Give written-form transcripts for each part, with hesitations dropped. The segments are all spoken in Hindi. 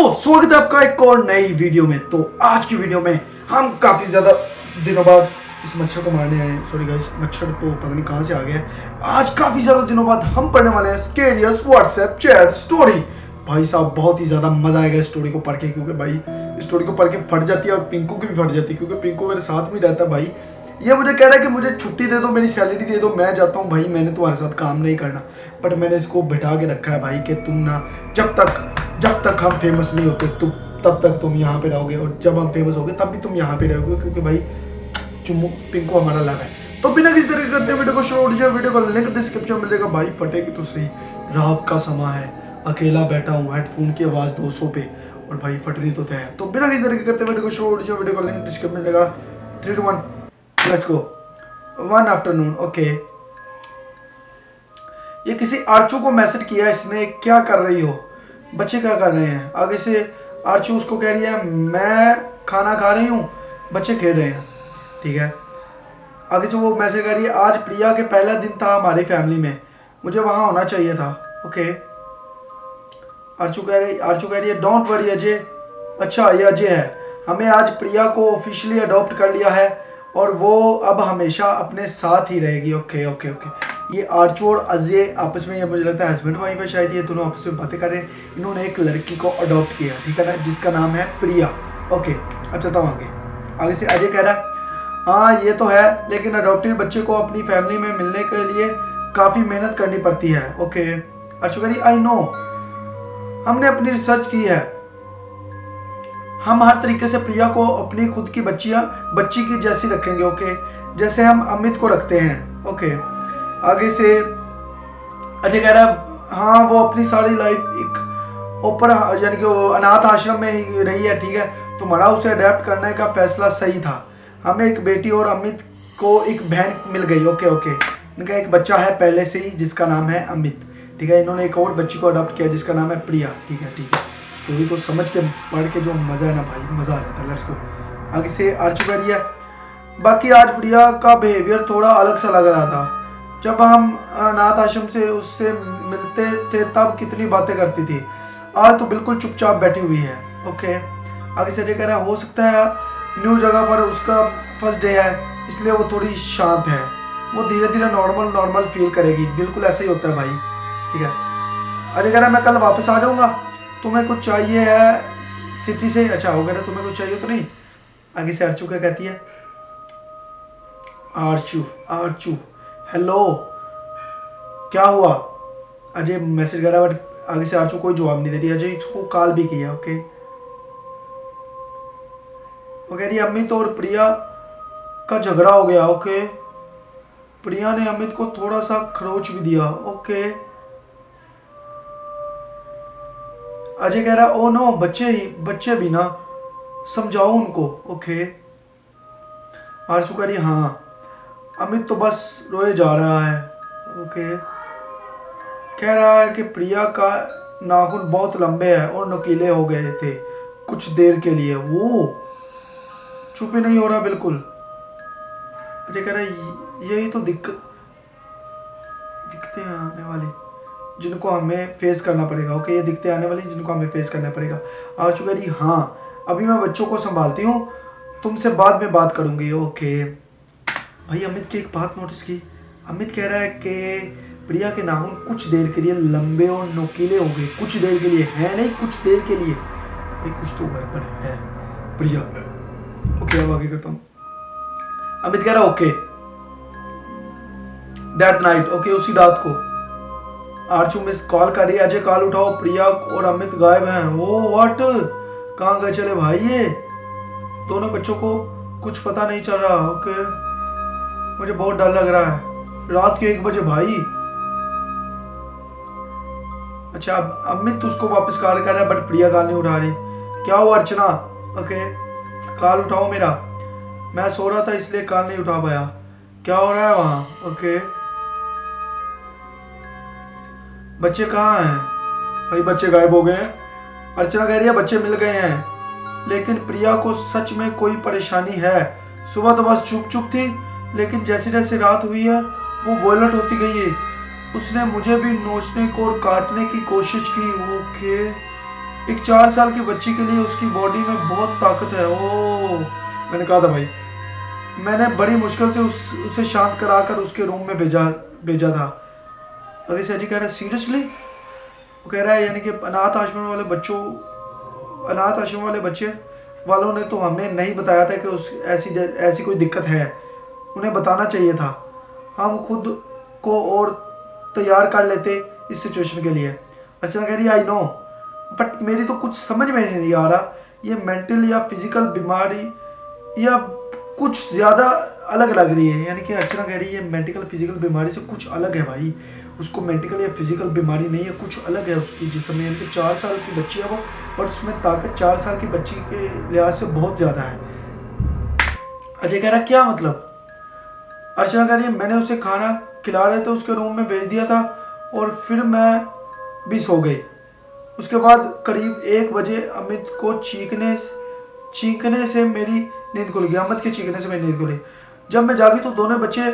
तो स्वागत है आपका एक और नई वीडियो में। तो आज की वीडियो में हम काफ़ी ज़्यादा दिनों बाद इस मच्छर को मारने आए हैं। सॉरी गाइस, मच्छर तो पता नहीं कहाँ से आ गया है। आज काफ़ी ज़्यादा दिनों बाद हम पढ़ने वाले हैं स्केरियस व्हाट्सएप चैट स्टोरी। भाई साहब बहुत ही ज़्यादा मज़ा आएगा स्टोरी को पढ़ के, क्योंकि भाई स्टोरी को पढ़ के फट जाती है और पिंकू की भी फट जाती है, क्योंकि पिंकू मेरे साथ में रहता है। भाई ये मुझे कह रहा है कि मुझे छुट्टी दे दो, मेरी सैलरी दे दो, मैं जाता हूँ। भाई मैंने तुम्हारे साथ काम नहीं करना, बट मैंने इसको बिठा के रखा है भाई कि तुम ना जब तक हम फेमस नहीं होते तब तक तुम यहाँ पे रहोगे, और जब हम फेमस होगे तब भी तुम यहाँ पे रहोगे, क्योंकि भाई चुम्मू पिंकू हमारा लव है। तो बिना किसी तरह करते वीडियो को शुरू हो, वीडियो का लिंक डिस्क्रिप्शन में मिलेगा। भाई फटेगी तो सही, रात का समय है, अकेला बैठा हूँ, हेडफोन की आवाज़ 200 पे, और भाई फटनी तो है। तो बिना किसी तरह करते वीडियो को शुरू हो, वीडियो का लिंक डिस्क्रिप्शन में मिलेगा। 3 2 1 लेट्स गो। 1 आफ्टरनून। ओके, ये किसी आर्चू को मैसेज किया इसने, क्या कर रही हो? बच्चे क्या कर रहे हैं? आगे से आर्चू उसको कह रही है मैं खाना खा रही हूँ, बच्चे खेल रहे हैं। ठीक है, आगे से वो मैसेज कर रही है आज प्रिया के पहला दिन था हमारी फैमिली में, मुझे वहाँ होना चाहिए था। ओके, आर्चू कह रही है डोंट वरी अजय। अच्छा ये अजय है, हमें आज प्रिया को ऑफिशियली अडॉप्ट कर लिया है और वो अब हमेशा अपने साथ ही रहेगी। ओके ओके ओके, ये आर्चू और अजय आपस में, ये मुझे लगता है हस्बैंड वाइफ है शायद, ये दोनों आपस में बातें कर रहे हैं। इन्होंने एक लड़की को अडॉप्ट किया, ठीक है ना, जिसका नाम है प्रिया। ओके, अब चलता हूँ आगे से अजय कह रहा है हाँ ये तो है, लेकिन अडॉप्टेड बच्चे को अपनी फैमिली में मिलने के लिए काफ़ी मेहनत करनी पड़ती है। ओके, आर्चू कह रही आई नो, हमने अपनी रिसर्च की है, हम हर तरीके से प्रिया को अपनी खुद की बच्ची की जैसी रखेंगे। ओके, जैसे हम अमित को रखते हैं। ओके, आगे से अजय कह रहा है हाँ वो अपनी सारी लाइफ एक ऊपर यानी कि अनाथ आश्रम में ही रही है, ठीक है, तुम्हारा उसे अडेप्ट करने का फैसला सही था। हमें एक बेटी और अमित को एक बहन मिल गई। ओके ओके, इनका एक बच्चा है पहले से ही जिसका नाम है अमित, ठीक है, इन्होंने एक और बच्ची को अडॉप्ट किया जिसका नाम है प्रिया। ठीक है ठीक है, स्टोरी को समझ के पढ़ के जो मज़ा है ना भाई, मज़ा आ जाता है। Let's go. आगे से आर्चू कह रही है बाकी आज प्रिया का बिहेवियर थोड़ा अलग सा लग रहा था, जब हम अनाथ आश्रम से उससे मिलते थे तब कितनी बातें करती थी, आज तो बिल्कुल चुपचाप बैठी हुई है। ओके, आगे से कह रहा है हो सकता है न्यू जगह पर उसका फर्स्ट डे है, इसलिए वो थोड़ी शांत है, वो धीरे धीरे नॉर्मल फील करेगी। बिल्कुल ऐसा ही होता है भाई। ठीक है, अजय कह रहा है मैं कल वापस आ जाऊँगा, तुम्हें कुछ चाहिए है सिटी से? अच्छा हो गया ना, तुम्हें कुछ चाहिए तो नहीं? आगे से आर्चू क्या कहती है, आर्चू हेलो क्या हुआ? अजय मैसेज कर रहा है, बट आगे से आर्चू कोई जवाब नहीं दे रही। अजय इसको कॉल भी किया। ओके, वो कह रही है अमित और प्रिया का झगड़ा हो गया। ओके, प्रिया ने अमित को थोड़ा सा खरोच भी दिया। ओके, अजय कह रहा है ओ नो, बच्चे भी ना, समझाओ उनको। ओके, आर्चू कह रही है हाँ अमित तो बस रोए जा रहा है। ओके, कह रहा है कि प्रिया का नाखून बहुत लंबे हैं और नुकीले हो गए थे कुछ देर के लिए, वो चुप ही नहीं हो रहा बिल्कुल। अजय कह रहा है यही तो दिक्कतें आने वाली जिनको हमें फेस करना पड़ेगा। ओके, ये दिक्कतें आने वाली जिनको हमें फेस करना पड़ेगा। आर्चू कह रही हाँ अभी मैं बच्चों को संभालती हूँ, तुमसे बाद में बात करूँगी। ओके, भाई अमित की एक बात नोटिस की, अमित कह रहा है कि प्रिया के नाखून कुछ देर के लिए लंबे और नुकीले हो गए, कुछ देर के लिए है नहीं, कुछ देर के लिए। भाई कुछ तो गड़बड़ है प्रिया। ओके, अब आगे करता हूँ। अमित कह रहा है ओके दैट नाइट। ओके, उसी रात को आर्चू मिस कॉल कर रही है, अजय कॉल उठाओ, प्रिया और अमित गायब हैं। वो व्हाट, कहाँ गए चले भाई ये दोनों? बच्चों को कुछ पता नहीं चल रहा। ओके, मुझे बहुत डर लग रहा है, रात के 1 बजे भाई। अच्छा, अब अमित उसको वापस कॉल कर रहा है, बट प्रिया कॉल नहीं उठा रही। क्या हुआ अर्चना? ओके, कॉल उठाओ मेरा, मैं सो रहा था इसलिए कॉल नहीं उठा पाया। क्या हो रहा है वहाँ? ओके, बच्चे कहाँ हैं? भाई बच्चे गायब हो गए हैं। अर्चना कह रही है बच्चे मिल गए हैं, लेकिन प्रिया को सच में कोई परेशानी है? सुबह तो बस चुप थी, लेकिन जैसे जैसे रात हुई है वो वॉयलेंट होती गई है। उसने मुझे भी नोचने को और काटने की कोशिश की। ओके, एक 4 साल की बच्ची के लिए उसकी बॉडी में बहुत ताकत है। ओ, मैंने कहा था भाई, मैंने बड़ी मुश्किल से उसे शांत कराकर उसके रूम में भेजा था। अगर से अजी कह रहा है सीरियसली, वो कह रहा है यानी कि अनाथ आश्रम वाले बच्चे वालों ने तो हमें नहीं बताया था कि उस ऐसी कोई दिक्कत है, उन्हें बताना चाहिए था, हम खुद को और तैयार कर लेते इस सिचुएशन के लिए। अर्चना कह रही है आई नो, बट मेरी तो कुछ समझ में नहीं आ रहा, ये मेंटल या फिजिकल बीमारी या कुछ ज़्यादा अलग लग रही है। यानी कि अर्चना कह रही है मेंटल फिजिकल बीमारी से कुछ अलग है भाई, उसको मेंटल या फिजिकल बीमारी नहीं है, कुछ अलग है उसकी जिस्म में। यानी कि 4 साल की बच्ची है वो, बट उसमें ताकत 4 साल की बच्ची के लिहाज से बहुत ज़्यादा है। अजय कह रहा क्या मतलब? अर्चना कह रही है मैंने उसे खाना खिला रहे थे उसके रूम में भेज दिया था और फिर मैं भी सो गई। उसके बाद करीब 1 बजे अमित को चीखने से मेरी नींद खुल गई। अमित के चीखने से मेरी नींद खुली। जब मैं जागी तो दोनों बच्चे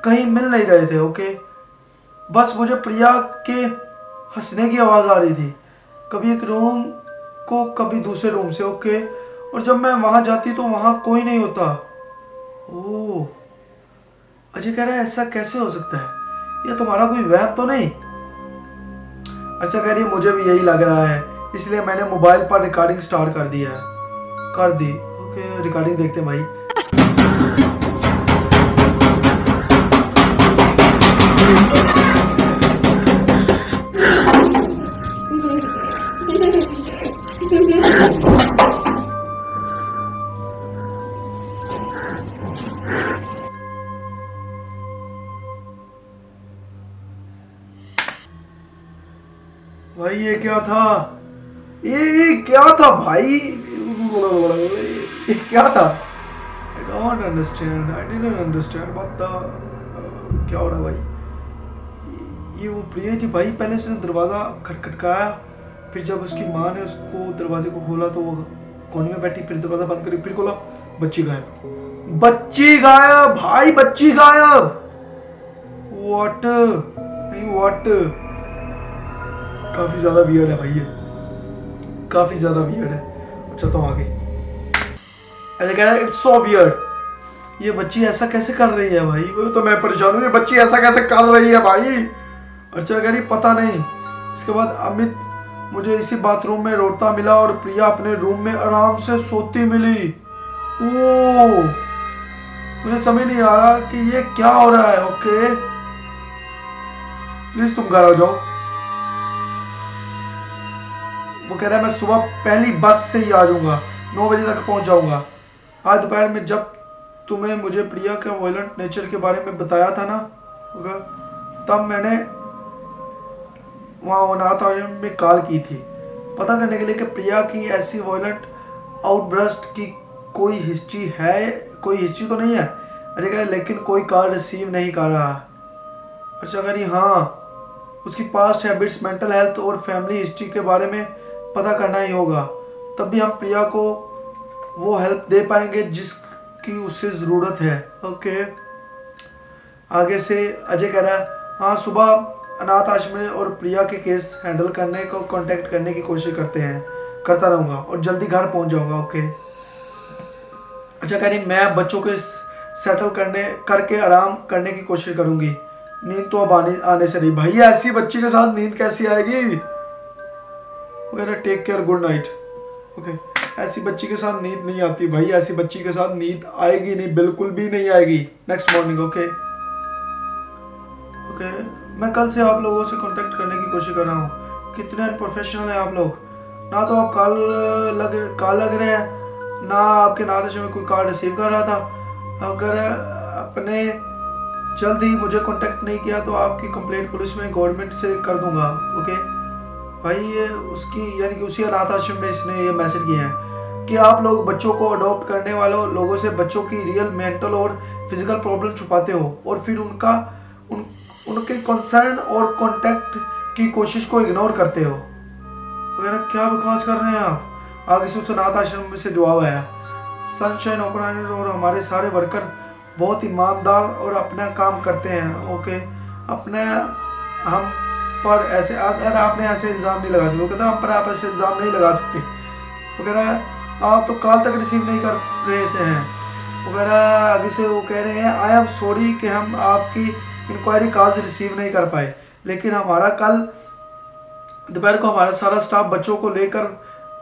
कहीं मिल नहीं रहे थे। ओके, बस मुझे प्रिया के हंसने की आवाज़ आ रही थी, कभी एक रूम को कभी दूसरे रूम से। ओके, और जब मैं वहाँ जाती तो वहाँ कोई नहीं होता। ओह, अजय कह रहा है ऐसा कैसे हो सकता है, ये तुम्हारा कोई वहम तो नहीं? अच्छा कह रही है मुझे भी यही लग रहा है, इसलिए मैंने मोबाइल पर रिकॉर्डिंग स्टार्ट कर दी। ओके, रिकॉर्डिंग देखते हैं भाई। भाई ये क्या था? ये क्या था भाई? ये क्या था? I don't understand. I didn't understand what the क्या हो रहा भाई? ये वो प्रिया थी भाई। पहले उसने दरवाज़ा खटखटाया, फिर जब उसकी माँ ने उसको दरवाजे को खोला तो वो कोने में बैठी, फिर दरवाज़ा बंद करी, फिर खोला, बच्ची गायब। बच्ची गायब भाई, बच्ची गायब। व्हाट? नहीं व्हाट? काफ़ी ज़्यादा वियर्ड है भाई, ये काफ़ी ज़्यादा वियर्ड है। चलता हूँ आगे। ऐसे कह रहा है इट्स सो वियर्ड, ये बच्ची ऐसा कैसे कर रही है भाई? वो तो मैं परेशान हूँ, ये बच्ची ऐसा कैसे कर रही है भाई? अर्चना कह रही पता नहीं। इसके बाद अमित मुझे इसी बाथरूम में रोता मिला और प्रिया अपने रूम में आराम से सोती मिली। ओह, मुझे समझ नहीं आ रहा कि ये क्या हो रहा है। ओके, प्लीज तुम घर आ जाओ। वो कह रहा है मैं सुबह पहली बस से ही आ जाऊंगा, 9 बजे तक पहुंच जाऊंगा। आज दोपहर में जब तुम्हें मुझे प्रिया के वायलेंट नेचर के बारे में बताया था ना, तब मैंने वहाँ अनाथ आश्रम में कॉल की थी पता करने के लिए कि प्रिया की ऐसी वायलेंट आउटब्रस्ट की कोई हिस्ट्री है। कोई हिस्ट्री तो नहीं है अरे कह रहे, लेकिन कोई कॉल रिसीव नहीं कर रहा। अच्छा कह रही हाँ, उसकी पास्ट हैबिट्स, मेंटल हेल्थ और फैमिली हिस्ट्री के बारे में पता करना ही होगा, तब भी हम प्रिया को वो हेल्प दे पाएंगे जिसकी उसे ज़रूरत है। ओके, आगे से अजय कह रहा है हाँ, सुबह अनाथ आश्रम और प्रिया के केस हैंडल करने को कांटेक्ट करने की कोशिश करता रहूँगा और जल्दी घर पहुँच जाऊँगा। ओके, अच्छा कह रही मैं बच्चों के सेटल करके आराम करने की कोशिश करूँगी, नींद तो अब आने से नहीं। भाई ऐसी बच्ची के साथ नींद कैसी आएगी? वगैरह take care, good night. Okay, ऐसी बच्ची के साथ नींद नहीं आती भाई, ऐसी बच्ची के साथ नींद आएगी नहीं, बिल्कुल भी नहीं आएगी नेक्स्ट मॉर्निंग। ओके, मैं कल से आप लोगों से कांटेक्ट करने की कोशिश कर रहा हूँ। कितने अनप्रोफेशनल हैं आप लोग, ना तो आप कॉल लग रहे हैं, ना आपके नादश में कोई कॉल रिसीव कर रहा था। अगर अपने जल्द ही मुझे कांटेक्ट नहीं किया तो आपकी कंप्लेंट पुलिस में गवर्नमेंट से कर दूंगा। ओके भाई, ये उसकी यानी कि उसी अनाथ आश्रम में इसने ये मैसेज किया है कि आप लोग बच्चों को अडॉप्ट करने वालों लोगों से बच्चों की रियल मेंटल और फिजिकल प्रॉब्लम छुपाते हो और फिर उनके कंसर्न और कांटेक्ट की कोशिश को इग्नोर करते हो। वगैरह क्या बकवास कर रहे हैं आप? आगे से उस अनाथ आश्रम में से जवाब आया, सनशाइन ऑपरेटर और हमारे सारे वर्कर बहुत ईमानदार और अपना काम करते हैं। ओके, हम पर ऐसे, अगर आपने ऐसे इल्ज़ाम नहीं लगा सकते, वो कहता हम पर आप ऐसे इल्ज़ाम नहीं लगा सकते। वो कह रहा है आप तो कॉल तक रिसीव नहीं कर रहे थे हैं। वो कह रहा है आगे से, वो कह रहे हैं आई एम सॉरी कि हम आपकी इंक्वायरी कॉल्स रिसीव नहीं कर पाए, लेकिन हमारा कल दोपहर को हमारा सारा स्टाफ बच्चों को लेकर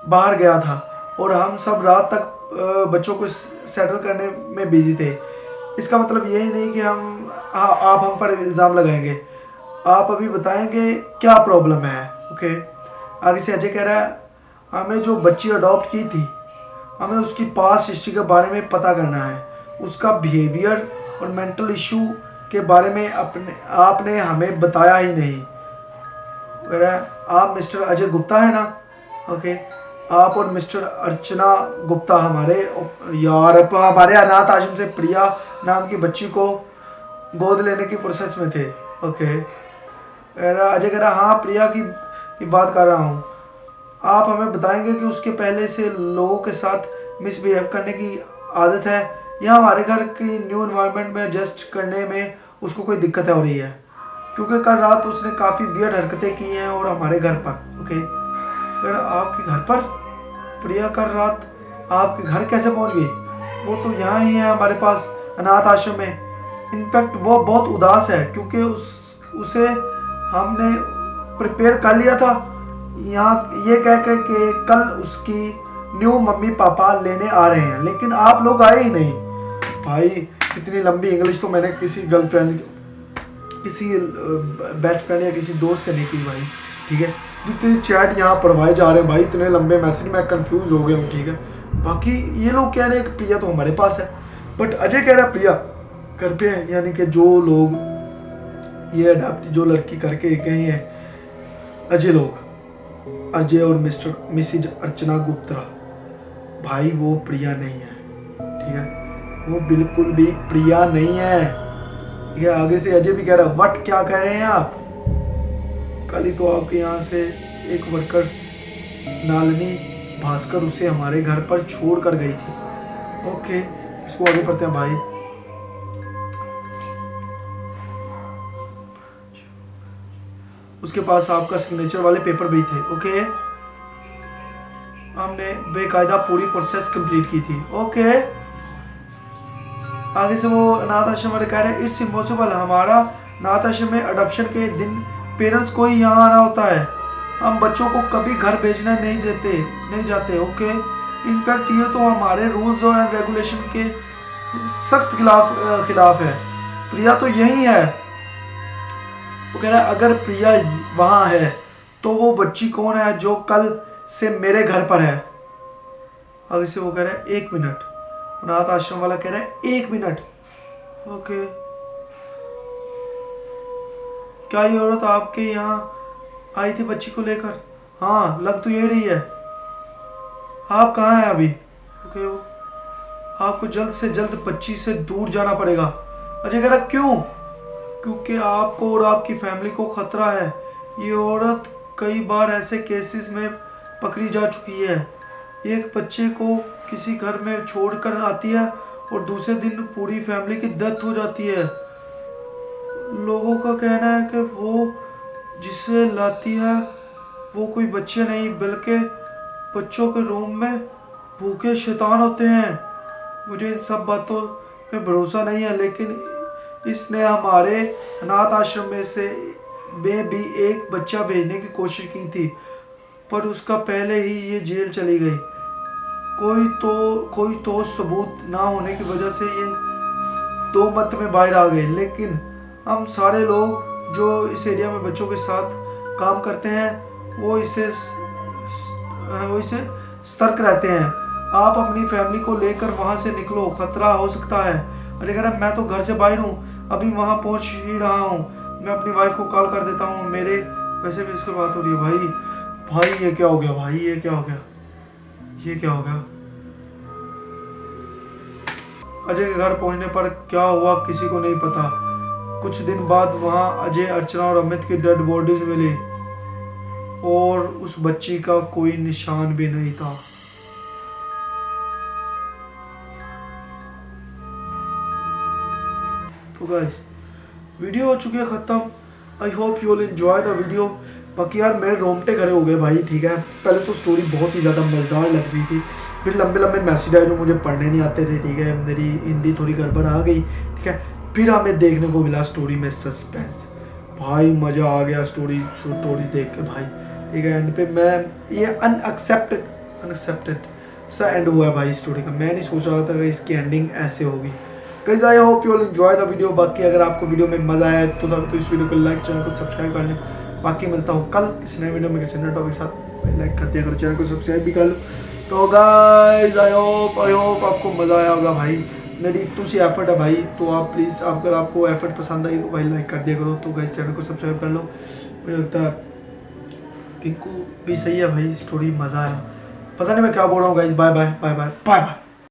बाहर गया था और हम सब रात तक बच्चों को सेटल करने में बिजी थे। इसका मतलब यही नहीं कि आप हम पर इल्ज़ाम लगाएंगे, आप अभी बताएंगे क्या प्रॉब्लम है। ओके, आगे से अजय कह रहा है हमें जो बच्ची अडॉप्ट की थी, हमें उसकी पास्ट हिस्ट्री के बारे में पता करना है, उसका बिहेवियर और मेंटल इशू के बारे में आपने हमें बताया ही नहीं। कह रहा है आप मिस्टर अजय गुप्ता है ना? ओके, आप और मिस्टर अर्चना गुप्ता हमारे अनाथ आश्रम से प्रिया नाम की बच्ची को गोद लेने की प्रोसेस में थे। ओके, अजय कह रहा हाँ प्रिया की बात कर रहा हूँ। आप हमें बताएंगे कि उसके पहले से लोगों के साथ मिसबिहेव करने की आदत है या हमारे घर की न्यू एनवायरनमेंट में एडजस्ट करने में उसको कोई दिक्कत हो रही है? क्योंकि कल रात उसने काफ़ी वियर्ड हरकतें की हैं और हमारे घर पर। ओके, अगर आपके घर पर प्रिया कल रात आपके घर कैसे पहुंच गई? वो तो यहाँ ही है हमारे पास अनाथ आश्रम में। इनफैक्ट वो बहुत उदास है क्योंकि उसे हमने प्रिपेयर कर लिया था यहाँ ये कह कर कि कल उसकी न्यू मम्मी पापा लेने आ रहे हैं, लेकिन आप लोग आए ही नहीं। भाई इतनी लंबी इंग्लिश तो मैंने किसी गर्लफ्रेंड, किसी बेस्ट फ्रेंड या किसी दोस्त से नहीं की भाई। ठीक है, जितने चैट यहाँ पढ़वाए जा रहे हैं भाई, इतने लंबे मैसेज, मैं कंफ्यूज हो गया हूँ। ठीक है, बाकी ये लोग कह रहे हैं कि प्रिया तो हमारे पास है, बट अजय कह रहा है प्रिया घर पे है। यानी कि जो लोग ये अडॉप्ट जो लड़की करके गए हैं अजय लोग, अजय और मिसिज अर्चना गुप्ता, भाई वो प्रिया नहीं है। ठीक है, वो बिल्कुल भी प्रिया नहीं है। ठीक है, आगे से अजय भी कह रहा है व्हाट, क्या कह रहे हैं आप? कल ही तो आपके यहाँ से एक वर्कर नालिनी भास्कर उसे हमारे घर पर छोड़ कर गई थी। ओके, इसको आगे पढ़ते हैं भाई। उसके पास आपका सिग्नेचर वाले पेपर भी थे। ओके, हमने बेकायदा पूरी प्रोसेस कंप्लीट की थी। ओके, आगे से वो अनाथ आश्रम वाले कह रहे हैं इट्स इम्पॉसिबल, हमारा अनाथ आश्रम में अडॉप्शन के दिन पेरेंट्स को ही यहाँ आना होता है, हम बच्चों को कभी घर भेजने नहीं जाते। ओके, इनफैक्ट ये तो हमारे रूल्स और रेगुलेशन के सख्त खिलाफ है। प्रिया तो यही है। वो कह रहा है अगर प्रिया वहाँ है तो वो बच्ची कौन है जो कल से मेरे घर पर है? आगे से वो कह रहा है 1 मिनट। अनाथ आश्रम वाला कह रहा है 1 मिनट। ओके, क्या ये औरत आपके यहाँ आई थी बच्ची को लेकर? हाँ, लग तो यही रही है। आप कहाँ हैं अभी? ओके, आपको जल्द से जल्द बच्ची से दूर जाना पड़ेगा। अजय कह रहा क्यों? क्योंकि आपको और आपकी फैमिली को खतरा है। ये औरत कई बार ऐसे केसेस में पकड़ी जा चुकी है। एक बच्चे को किसी घर में छोड़कर आती है और दूसरे दिन पूरी फैमिली की डेथ हो जाती है। लोगों का कहना है कि वो जिसे लाती है वो कोई बच्चे नहीं बल्कि बच्चों के रूम में भूखे शैतान होते हैं। मुझे इन सब बातों में भरोसा नहीं है, लेकिन इसने हमारे अनाथ आश्रम में भी एक बच्चा भेजने की कोशिश की थी, पर उसका पहले ही ये जेल चली गई। कोई तो सबूत ना होने की वजह से ये 2 मंथ में बाहर आ गए। लेकिन हम सारे लोग जो इस एरिया में बच्चों के साथ काम करते हैं वो इसे सतर्क रहते हैं। आप अपनी फैमिली को लेकर वहाँ से निकलो, खतरा हो सकता है। अरे अगर मैं तो घर से बाहर हूँ, अभी वहाँ पहुँच ही रहा हूँ। मैं अपनी वाइफ को कॉल कर देता हूँ। मेरे वैसे भी इसकी बात हो रही है। भाई ये क्या हो गया? भाई ये क्या हो गया? ये क्या हो गया? अजय के घर पहुंचने पर क्या हुआ किसी को नहीं पता। कुछ दिन बाद वहां अजय, अर्चना और अमित की डेड बॉडीज मिली और उस बच्ची का कोई निशान भी नहीं था। तो गाइस, वीडियो हो चुकी है खत्म। I hope you will enjoy the video. बाकी यार मेरे रोंगटे खड़े हो गए भाई, ठीक है। पहले तो स्टोरी बहुत ही ज़्यादा मज़ेदार लग रही थी, फिर लंबे लंबे मैसेज आए जो मुझे पढ़ने नहीं आते थे, ठीक है। मेरी हिंदी थोड़ी गड़बड़ आ गई, ठीक है। फिर हमें देखने को मिला स्टोरी में सस्पेंस। भाई मज़ा आ गया स्टोरी देख के भाई, ठीक है। एंड पे मैं ये अनएक्सेप्टेड सा एंड हुआ है भाई स्टोरी का। मैं नहीं सोच रहा था कि इसकी एंडिंग ऐसे होगी। Guys I hope you will enjoy the video. बाकी अगर आपको वीडियो में मज़ा आया तो इस वीडियो को लाइक, चैनल को सब्सक्राइब कर लें। बाकी मिलता हूँ कल किसी नए वीडियो में किसी नए टॉपिक के साथ। लाइक कर दिया करो, चैनल को सब्सक्राइब भी कर लो। तो गाइस आई होप आपको मज़ा आया होगा भाई। मेरी इतनी सी एफर्ट है भाई, तो आप प्लीज़ अगर आपको एफर्ट पसंद आई तो भाई लाइक कर दिया करो। तो गाइस चैनल को सब्सक्राइब कर लो। मुझे लगता है पिंकू भी सही है भाई, स्टोरी मज़ा आया। पता नहीं मैं क्या बोल रहा हूँ guys. Bye bye bye bye bye bye.